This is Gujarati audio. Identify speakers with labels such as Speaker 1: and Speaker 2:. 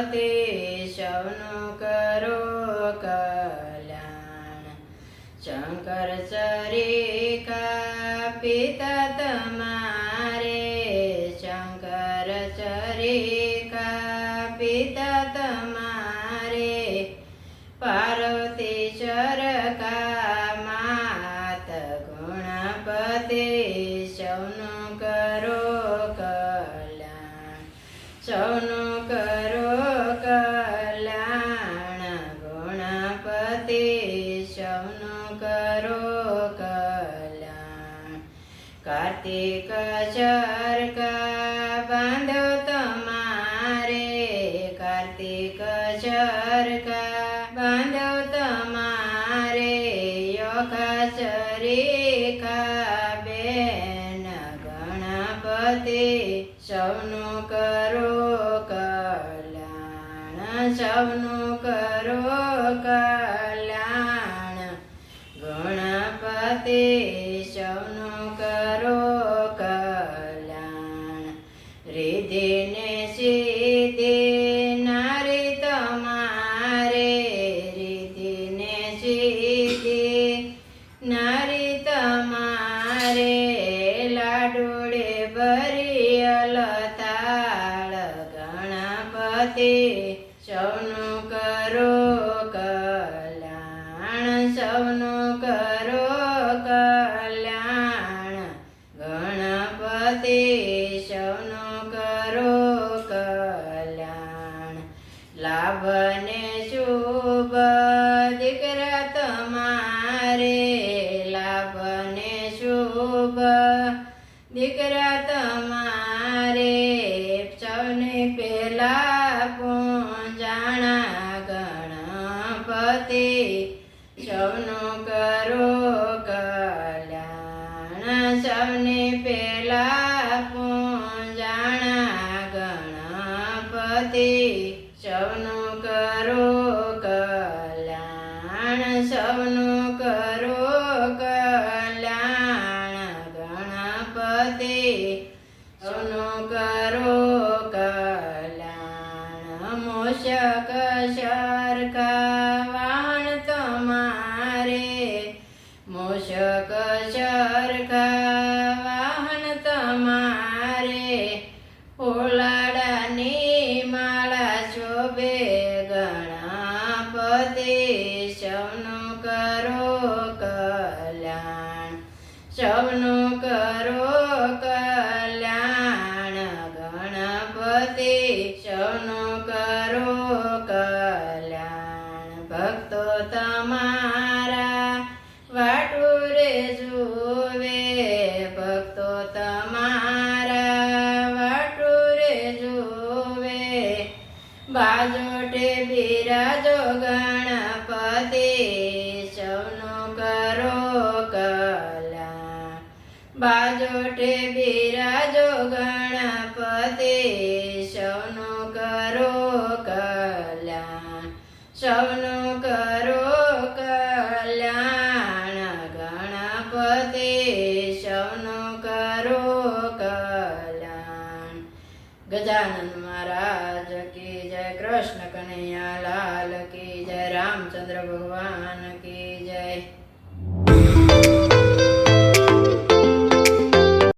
Speaker 1: ગણપતિ સૌનું કરો કલ્યાણ। શંકર ચરિકા પિતા તમારે, શંકર ચરિકા પિતા તમારે, પાર્વતી ચરકા માત ગણપતિ સૌનું કરો કલ્યાણ। સૌનું કરો કલ્યાણ, ગણપતિ સૌનું કરો કલ્યાણ। કાર્તિક ચરકા બાંધો તમારે, કાર્તિક ચરકા બાંધો તમારે, યોખા ચરિકા બેન ગણપતિ સૌનું કરો કલ્યાણ। સૌનું કરો કલ્યાણ, ગણપતિ સૌનું કરો કલ્યાણ। રિદ્ધિ ને સિદ્ધિ નારી તમારે, રિદ્ધિ ને સિદ્ધિ નારી તમારે, લાડુડે ભરિયલ તાળ ગણપતિ સૌનું કરો કલ્યાણ। સૌનું કરો કલ્યાણ, ગણપતિ સૌનું કરો કલ્યાણ। લાભ ને શુભ દીકરા તમારે, લાભ ને શુભ દીકરા તમારે, સૌને પેલા પૂજાણા ગણપતિ સૌનું કરો કલ્યાણ। સૌને પેલા પૂજાણા ગણપતિ સૌનું કરો કલ્યાણ। સૌનું કરો કલ્યાણ, ગણપતિ સૌનું કરો કલ્યાણ। મૂષક સરખા વાહન તમારે, મૂષક સરખા વાહન તમારે, ફૂલાડાની માળા શોભે ગણપતિ સૌનું કરો કલ્યાણ। સૌનું કરો કલ્યાણ, ગણપતિ સૌનું કરો કલ્યાણ। ભક્તો તમારા વાટુરે જુએ, ભક્તો તમારા વાટુરે જુએ, બાજોટે બિરાજો ગણપતિ સૌનું કરો કલ્યાણ। બાજોટે બિરાજો ગણપતિ સૌનું કરો કલ્યાણ। સૌનું કરો કલ્યાણ, ગણપતિ સૌનું કરો કલ્યાણ। ગજાનન મહારાજ કી જય, કૃષ્ણ કનૈયા લાલ કી જય, રામચંદ્ર ભગવાન કી જય।